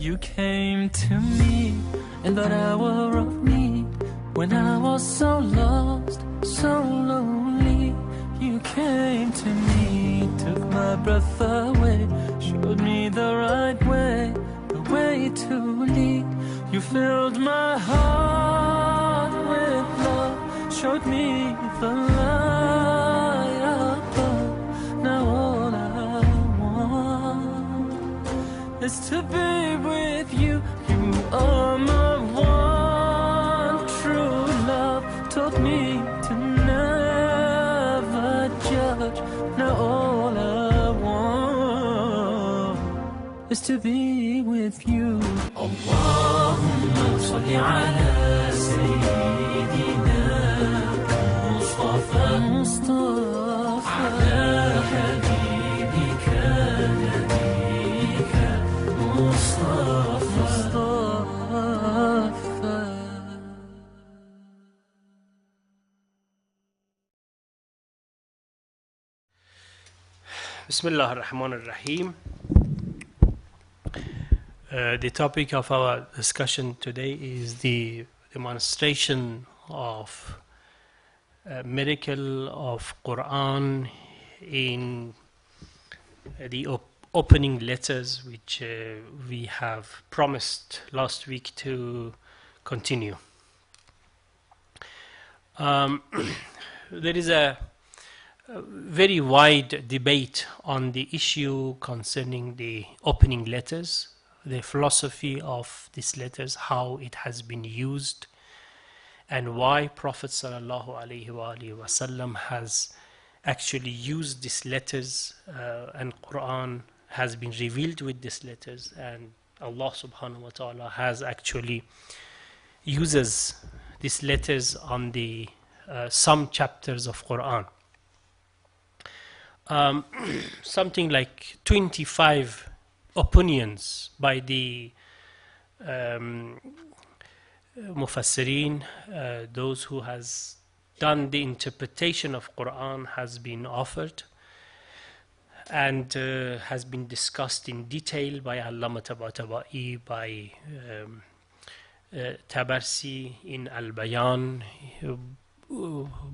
You came to me in that hour of need, when I was so lost, so lonely. You came to me, took my breath away, showed me the right way, the way to lead. You filled my heart with love, showed me the light above. Now all I want is to be with you. You are my one true love, taught me to never judge. Now all I want is to be with you. Allahumma salli ala Sayyidina Mustafa, Mustafa, ala habibika nabika Mustafa, Mustafa. Bismillah ar-Rahman ar-Rahim. The topic of our discussion today is the demonstration of a miracle of Quran in the opening letters, which we have promised last week to continue. There is a very wide debate on the issue concerning the opening letters, the philosophy of these letters, how it has been used, and why Prophet ﷺ has actually used these letters, and Quran has been revealed with these letters, and Allah subhanahu wa ta'ala has actually uses these letters on the some chapters of Quran. Something like 25 opinions by the Mufassirin, those who has done the interpretation of Quran, has been offered and has been discussed in detail by Allama Tabatabai, by Tabarsi in Al-Bayan,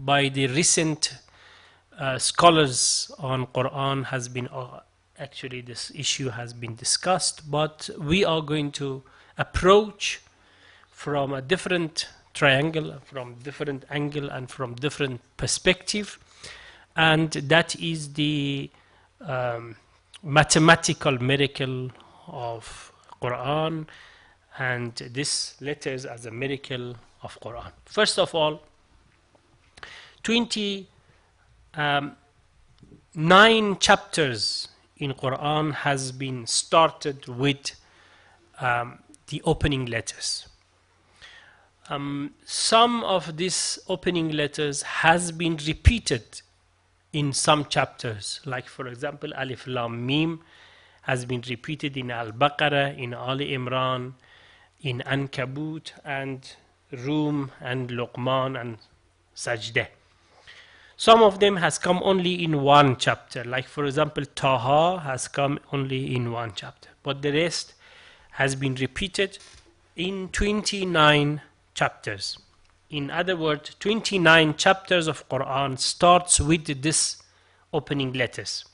by the recent scholars on Quran. Has been actually this issue has been discussed, but we are going to approach from a different triangle, from different angle, and from different perspective, and that is the mathematical miracle of Quran, and this letters as a miracle of Quran. First of all, 29 chapters in Quran has been started with the opening letters. Some of these opening letters has been repeated in some chapters, like for example Alif Lam Mim has been repeated in Al-Baqarah, in Ali Imran, in Ankabut, and Rum, and Luqman, and Sajdah. Some of them has come only in one chapter, like for example Taha has come only in one chapter, but the rest has been repeated in 29 chapters. In other words, 29 chapters of Quran starts with this opening letters.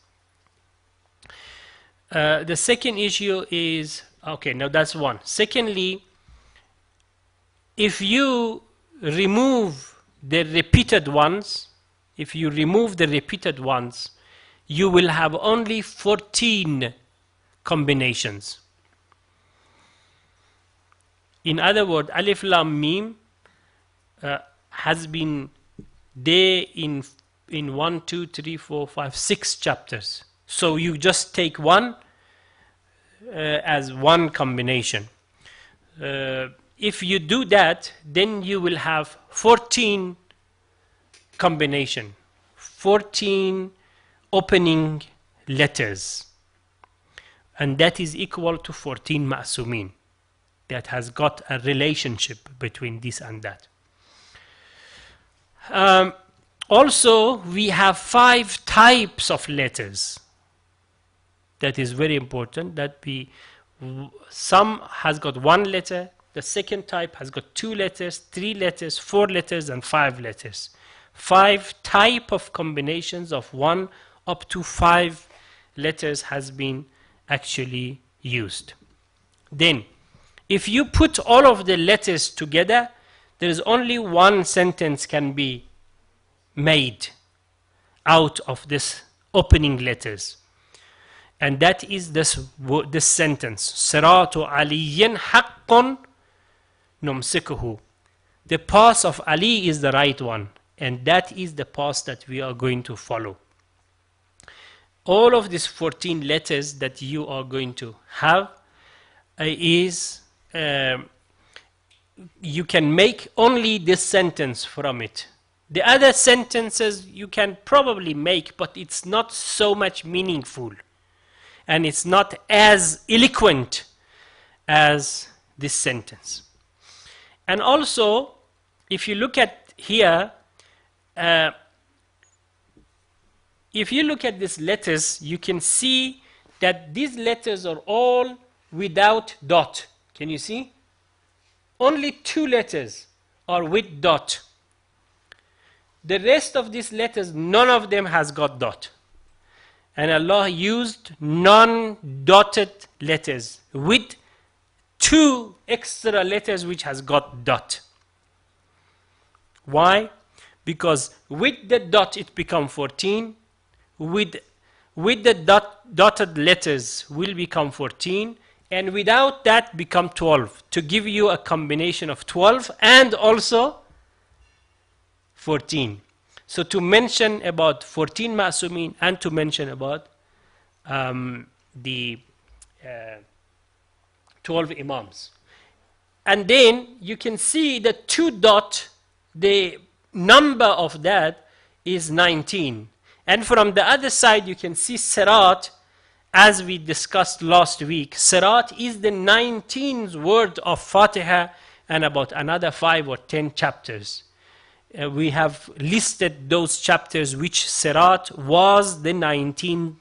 The second issue is, okay, now that's one. Secondly, if you remove the repeated ones, you will have only 14 combinations. In other words, Alif Lam Mim has been there in 1, 2, 3, 4, 5, 6 chapters. So you just take one as one combination. If you do that, then you will have 14 combination, 14 opening letters, and that is equal to 14 ma'sumin. That has got a relationship between this and that. Also, we have 5 types of letters. That is very important, that Some has got one letter, the second type has got 2 letters, 3 letters, 4 letters, and 5 letters. 5 type of combinations of 1 up to 5 letters has been actually used. Then, if you put all of the letters together, there is only one sentence can be made out of this opening letters. And that is this sentence. Siratu aliyin haqqun numsikuhu. The path of Ali is the right one. And that is the path that we are going to follow. All of these 14 letters that you are going to have is you can make only this sentence from it. The other sentences you can probably make, but it's not so much meaningful. And it's not as eloquent as this sentence. And also, if you look at here, if you look at these letters, you can see that these letters are all without dot. Can you see? Only 2 letters are with dot. The rest of these letters, none of them has got dot. And Allah used non-dotted letters with 2 extra letters which has got dot. Why? Because with the dot it become 14. With the dotted letters will become 14. And without that become 12. To give you a combination of 12 and also 14. So to mention about 14 ma'sumin and to mention about the 12 imams. And then you can see the 2 dot, the number of that is 19. And from the other side you can see Sirat, as we discussed last week. Sirat is the 19th word of Fatiha and about another 5 or 10 chapters. We have listed those chapters which Sirat was the 19th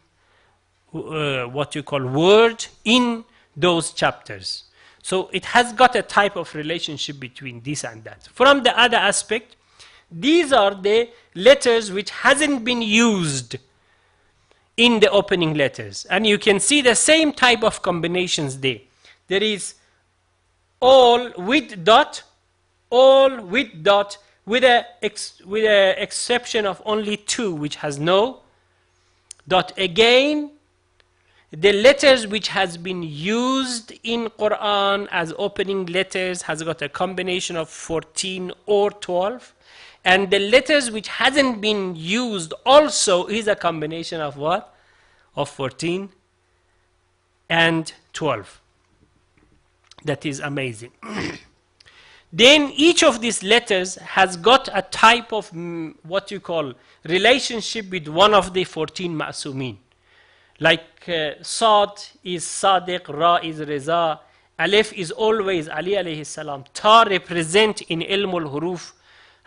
word in those chapters. So it has got a type of relationship between this and that. From the other aspect, these are the letters which hasn't been used in the opening letters. And you can see the same type of combinations there. There is all with dot, all with dot, with a exception of only 2 which has no dot. Again, the letters which has been used in Quran as opening letters has got a combination of 14 or 12. And the letters which hasn't been used also is a combination of what? Of 14 and 12. That is amazing. Then each of these letters has got a type of what you call relationship with one of the 14 ma'sumin. Like Sad is Sadiq, Ra is Reza, Alif is always Ali alayhi salam, Ta represent in Ilmul Huruf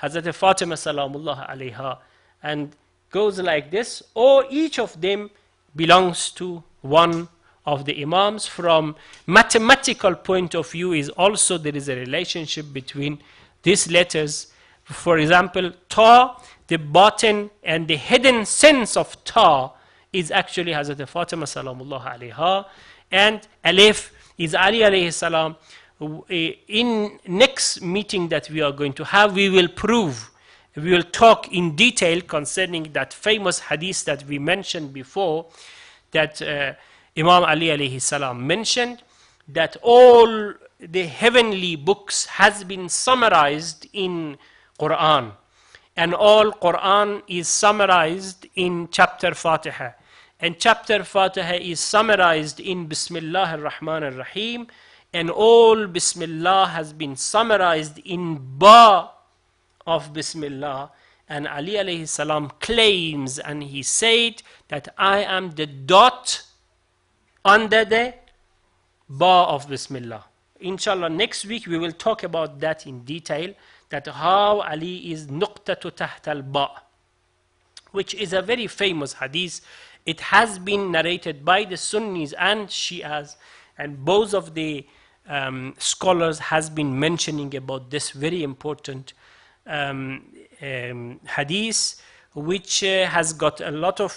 Hazrat Fatima salamullah alayha, and goes like this. Or each of them belongs to one of the imams. From mathematical point of view is also there is a relationship between these letters. For example, Ta, the bottom and the hidden sense of Ta is actually Hazrat Fatima salamullah alayha, and Alif is Ali alayhi salam. In next meeting that we are going to have, we will talk in detail concerning that famous hadith that we mentioned before, that Imam Ali alayhi salam mentioned, that all the heavenly books has been summarized in Quran, and all Quran is summarized in chapter Fatiha, and chapter Fatiha is summarized in Bismillah ar-Rahman ar-Rahim, and all Bismillah has been summarized in Ba of Bismillah. And Ali alayhi salam claims, and he said that I am the dot under the Ba of Bismillah. Inshallah, next week we will talk about that in detail, that how Ali is nuqtatu taht al-Ba, which is a very famous hadith. It has been narrated by the Sunnis and Shias, And both of the scholars has been mentioning about this very important hadith, which has got a lot of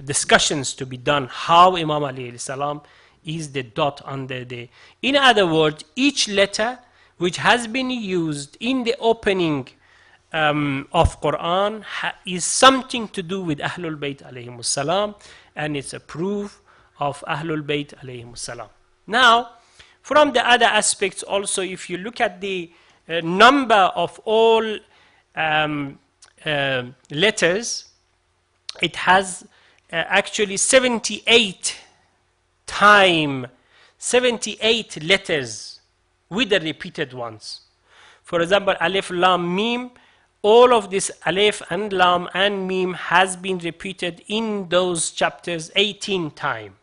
discussions to be done, how Imam alayhi salam is the dot under the... In other words, each letter which has been used in the opening of Quran is something to do with Ahlul Bayt alayhimus salam, and it's a proof of Ahlul Bayt alayhimus salam. Now, from the other aspects also, if you look at the number of all letters, it has actually 78 letters with the repeated ones. For example, Alif, Lam, Mim, all of this Alif and Lam and Mim has been repeated in those chapters 18 times.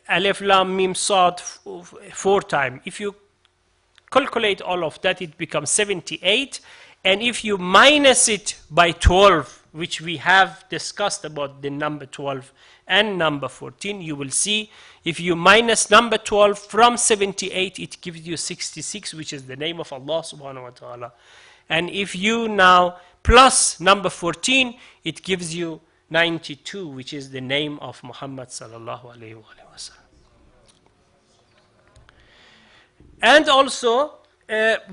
Alif, Lam, Mim, Sad 4 times. If you calculate all of that, it becomes 78. And if you minus it by 12, which we have discussed about the number 12 and number 14, you will see if you minus number 12 from 78, it gives you 66, which is the name of Allah subhanahu wa ta'ala. And if you now plus number 14, it gives you 92, which is the name of Muhammad sallallahu alayhi wa sallam. And also,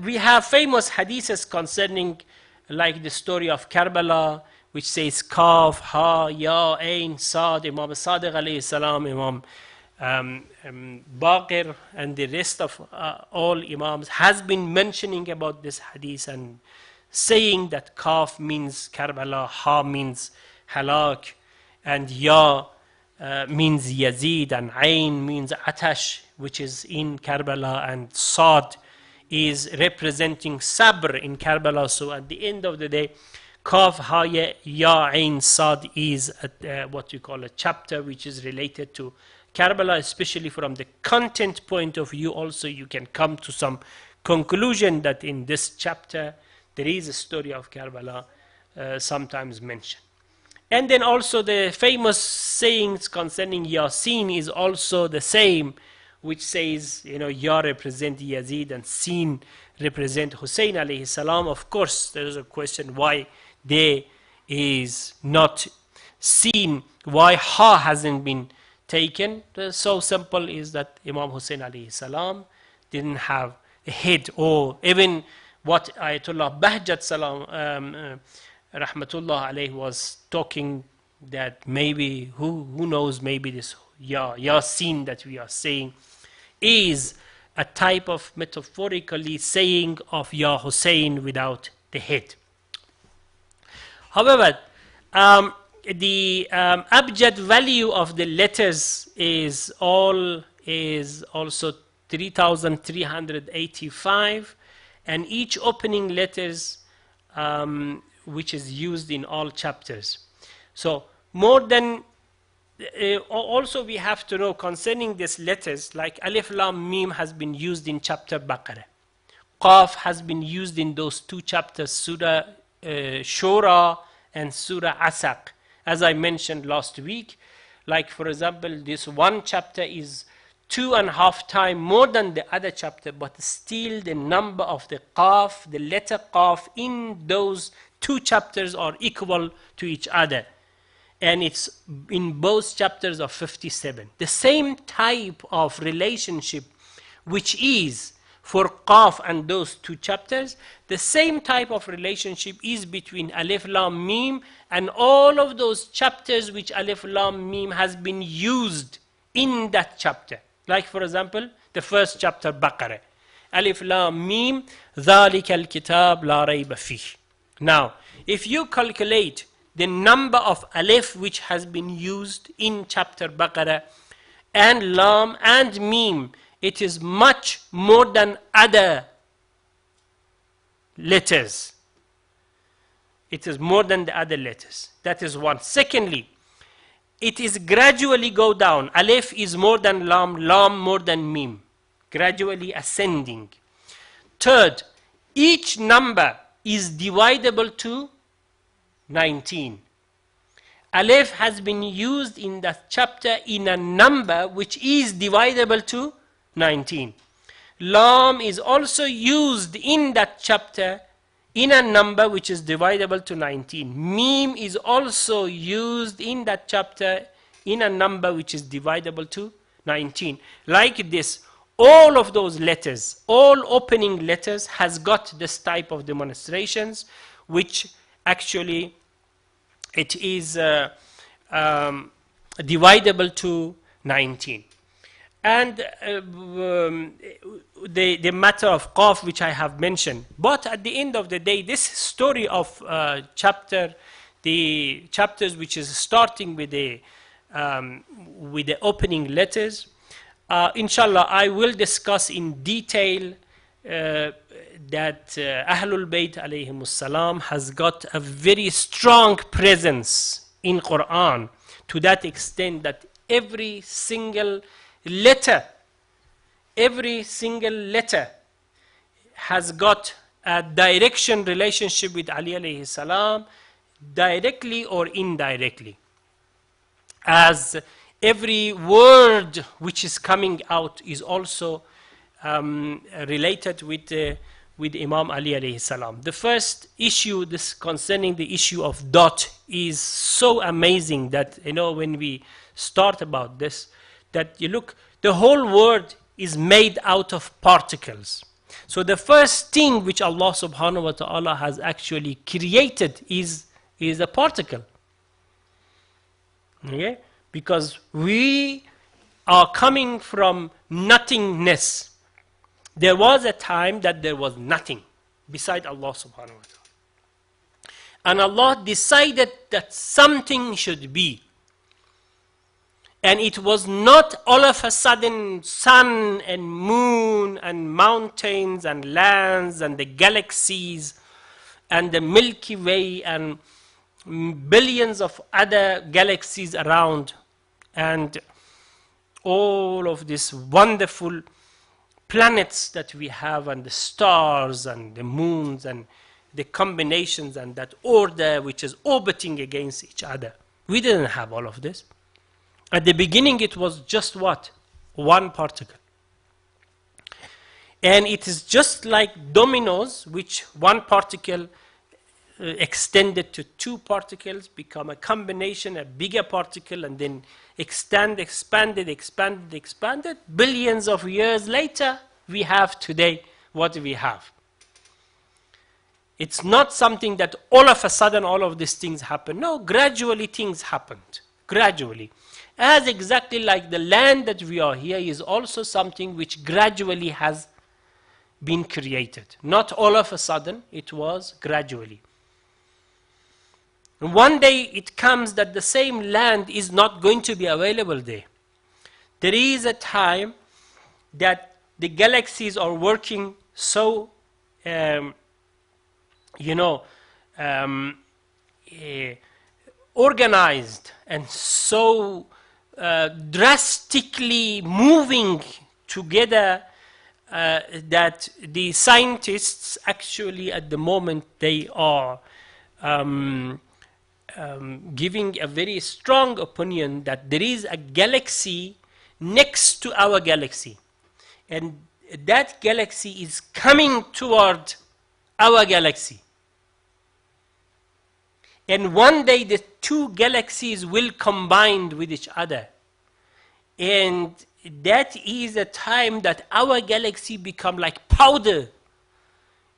we have famous hadiths concerning, like the story of Karbala, which says Kaf, Ha, Ya, Ain, Sad, Imam Sadiq alayhi salam, Imam Baqir, and the rest of all Imams has been mentioning about this hadith and saying that Kaf means Karbala, Ha means Halak, and Ya means Yazid, and Ain means Atash, which is in Karbala, and Sad is representing Sabr in Karbala. So at the end of the day, Kaf, Ha, Ya, Ain, Sad is what you call a chapter which is related to Karbala, especially from the content point of view. Also, you can come to some conclusion that in this chapter there is a story of Karbala sometimes mentioned. And then also the famous sayings concerning Yasin is also the same, which says, you know, Ya represent Yazid and Sin represent Hussein alayhi salam. Of course, there is a question why there is not Sin, why Ha hasn't been taken. So simple is that Imam Hussein alayhi salam didn't have a head, or even what Ayatollah Bahjat salam rahmatullah alayhi was talking, that maybe, who knows, maybe this Yasin that we are saying is a type of metaphorically saying of Ya Hussein without the head. However, the abjad value of the letters is also 3,385, and each opening letters which is used in all chapters. So more than also we have to know concerning these letters, like Alif Lam Mim has been used in chapter Baqarah. Qaf has been used in those two chapters, Surah Shura and Surah Asaq. As I mentioned last week, like for example, this one chapter is 2.5 times more than the other chapter, but still the number of the Qaf, the letter Qaf in those two chapters are equal to each other. And it's in both chapters of 57. The same type of relationship which is for Qaf and those two chapters, the same type of relationship is between Alif Lam Mim and all of those chapters which Alif Lam Mim has been used in that chapter. Like for example, the first chapter Baqarah. Alif Lam Mim, ذَلِكَ الْكِتَابِ لَا رَيْبَ فِيهِ. Now, if you calculate the number of Alif which has been used in chapter Baqarah, and Lam and Mim, it is much more than other letters. It is more than the other letters. That is one. Secondly, it is gradually go down. Alif is more than Lam, Lam more than Mim. Gradually ascending. Third, each number is divisible to 19. Aleph has been used in that chapter in a number which is divisible to 19. Lam is also used in that chapter in a number which is divisible to 19. Mim is also used in that chapter in a number which is divisible to 19. Like this, all of those letters, all opening letters has got this type of demonstrations, which actually it is divisible to 19. And the matter of Qaf, which I have mentioned. But at the end of the day, this story of the chapters which is starting with the opening letters, inshallah, I will discuss in detail that Ahlul Bayt alayhimus salam has got a very strong presence in Quran, to that extent that every single letter has got a direction relationship with Ali alayhi salam, directly or indirectly, as every word which is coming out is also related with Imam Ali alayhi salam. The first issue, this concerning the issue of dot, is so amazing that, you know, when we start about this, that you look, the whole word is made out of particles. So the first thing which Allah subhanahu wa ta'ala has actually created is a particle. Okay? Because we are coming from nothingness. There was a time that there was nothing beside Allah subhanahu wa ta'ala. And Allah decided that something should be. And it was not all of a sudden sun and moon and mountains and lands and the galaxies and the Milky Way and billions of other galaxies around, and all of these wonderful planets that we have, and the stars and the moons and the combinations and that order which is orbiting against each other. We didn't have all of this. At the beginning it was just what? One particle. And it is just like dominoes, which one particle extended to two particles, become a combination, a bigger particle, and then expanded. Billions of years later, we have today what we have. It's not something that all of a sudden all of these things happen. No, gradually things happened. Gradually. As exactly like the land that we are here is also something which gradually has been created. Not all of a sudden, it was gradually. And one day it comes that the same land is not going to be available there. There is a time that the galaxies are working so, organized and so drastically moving together that the scientists actually at the moment they are giving a very strong opinion that there is a galaxy next to our galaxy, and that galaxy is coming toward our galaxy. And one day the two galaxies will combine with each other. And that is a time that our galaxy become like powder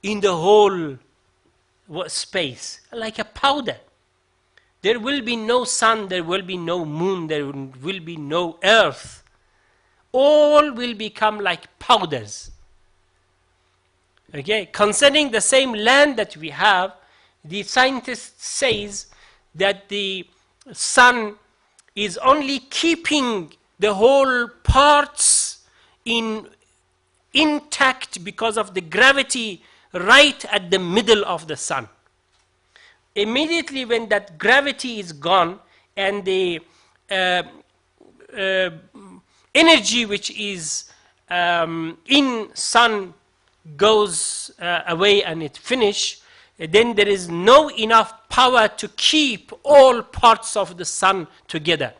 in the whole space, like a powder. There will be no sun, there will be no moon, there will be no earth. All will become like powders. Okay, concerning the same land that we have, the scientist says that the sun is only keeping the whole parts intact because of the gravity right at the middle of the sun. Immediately when that gravity is gone and the energy which is in sun goes away and it finishes, then there is no enough power to keep all parts of the sun together.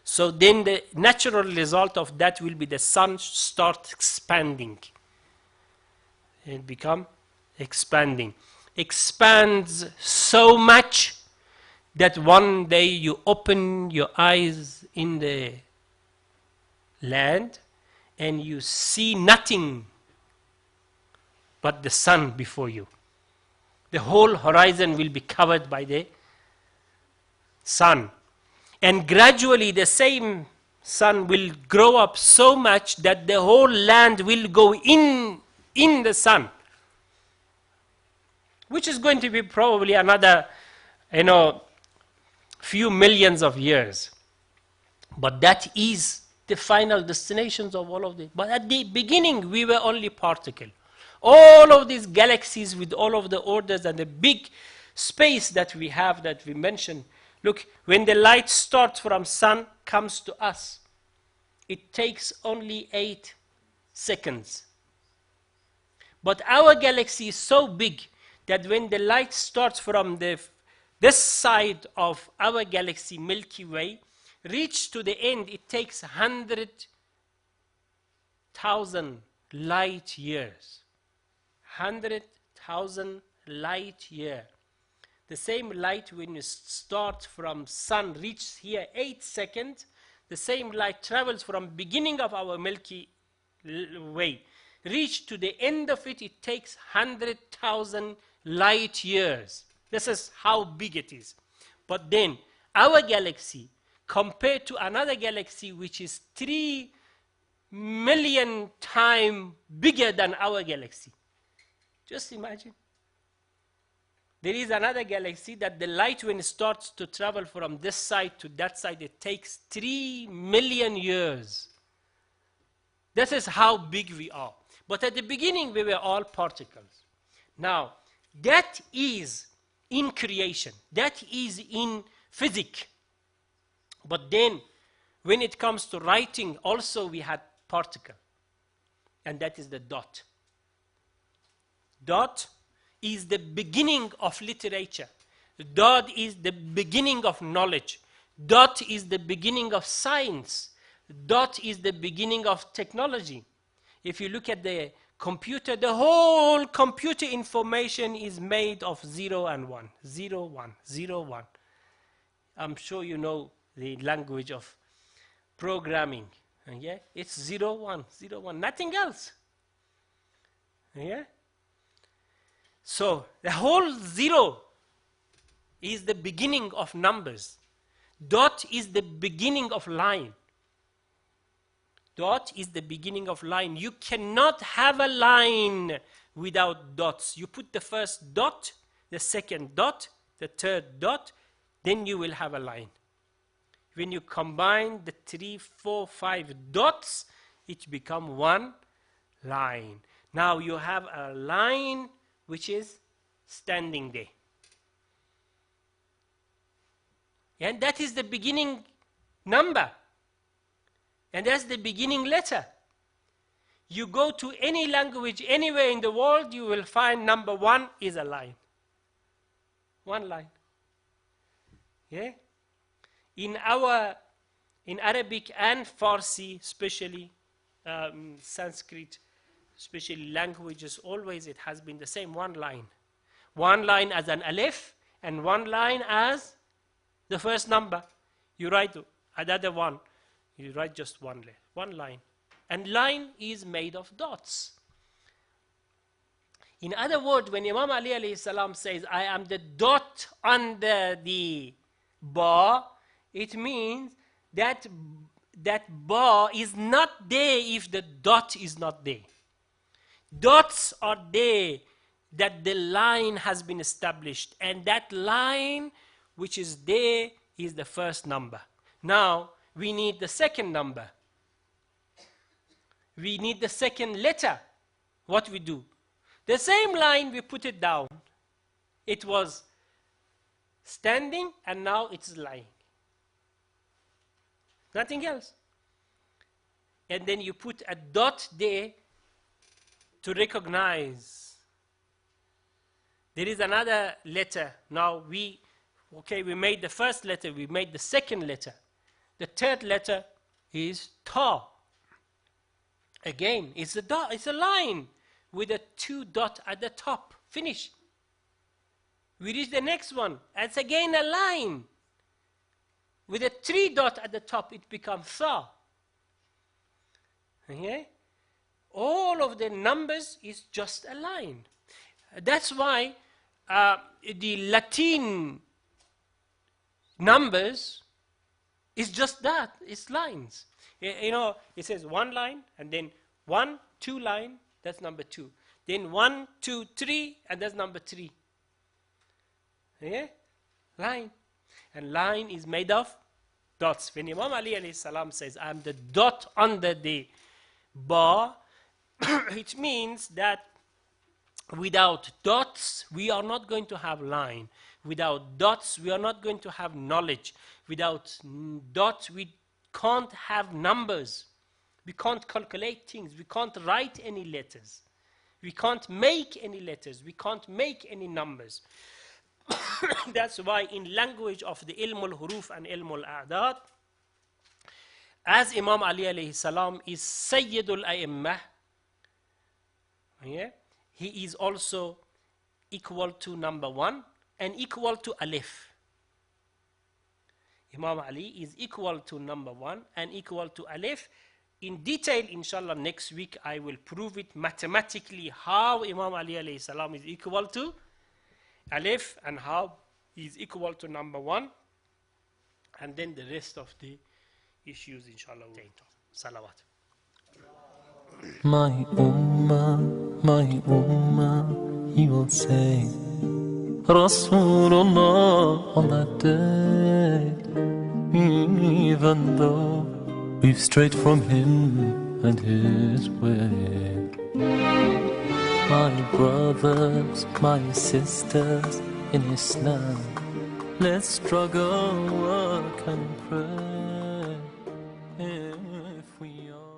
So then the natural result of that will be the sun start expanding. It become expanding. Expands so much that one day you open your eyes in the land and you see nothing but the sun before you. The whole horizon will be covered by the sun. And gradually the same sun will grow up so much that the whole land will go in the sun. Which is going to be probably another, few millions of years. But that is the final destinations of all of this. But at the beginning, we were only particle. All of these galaxies with all of the orders and the big space that we have that we mentioned. Look, when the light starts from sun, comes to us, it takes only 8 seconds. But our galaxy is so big that when the light starts from this side of our galaxy, Milky Way, reach to the end, it takes 100,000 light years. 100,000 light year. The same light when you start from sun reaches here 8 seconds, the same light travels from beginning of our Milky Way. Reach to the end of it, it takes 100,000 light years. This is how big it is. But then our galaxy compared to another galaxy which is 3 million times bigger than our galaxy. Just imagine. There is another galaxy that the light when it starts to travel from this side to that side, it takes 3 million years. This is how big we are. But at the beginning, we were all particles. Now, that is in creation. That is in physics. But then, when it comes to writing, also we had particle. And that is the dot. Dot is the beginning of literature. Dot is the beginning of knowledge. Dot is the beginning of science. Dot is the beginning of technology. If you look at the computer, the whole computer information is made of 0 and 1. 0, 1, 0, 1. I'm sure you know the language of programming. Yeah? It's 0, 1, 0, 1. Nothing else. Yeah? So the whole 0 is the beginning of numbers. Dot is the beginning of line. Dot is the beginning of line. You cannot have a line without dots. You put the first dot, the second dot, the third dot, then you will have a line. When you combine the 3, 4, 5 dots, it becomes one line. Now you have a line which is standing there. And that is the beginning number. And that's the beginning letter. You go to any language anywhere in the world, you will find number 1 is a line. One line. Yeah? In Arabic and Farsi, especially Sanskrit, especially languages, always it has been the same, one line. One line as an alif, and one line as the first number. You write another one. You write just one line. And line is made of dots. In other words, when Imam Ali alayhi salam says, I am the dot under the bar, it means that bar is not there if the dot is not there. Dots are there that the line has been established, and that line which is there is the first number. Now, we need the second number. We need the second letter. What we do? The same line, we put it down. It was standing, and now it's lying. Nothing else. And then you put a dot there to recognize There is another letter. Now we made the first letter, we made the second letter. The third letter is ta. Again, it's a line with a 2 dot at the top. Finish. We reach the next one. It's again a line with a 3 dot at the top. It becomes tha. Okay? All of the numbers is just a line. That's why the Latin numbers is just that. It's lines. You know, it says 1 line, and then 1, 2 line, that's number 2. Then 1, 2, 3, and that's number 3. Okay? Line. And line is made of dots. When Imam Ali alayhi salam says, I'm the dot under the bar, it means that without dots, we are not going to have line. Without dots, we are not going to have knowledge. Without dots, we can't have numbers. We can't calculate things. We can't write any letters. We can't make any letters. We can't make any numbers. That's why in language of the ilm al-huruf and ilm al-a'dad, as Imam Ali alayhi salam is Sayyidul A'immah, yeah, he is also equal to number 1 and equal to alif. Imam Ali is equal to number 1 and equal to alif. In detail, inshallah, next week I will prove it mathematically how Imam Ali alayhi salam is equal to alif and how he is equal to number 1. And then the rest of the issues, inshallah, we'll talk. Salawat. My ummah, he will say, Rasulullah on that day, even though we've strayed from him and his way. My brothers, my sisters in Islam, let's struggle, work and pray if we are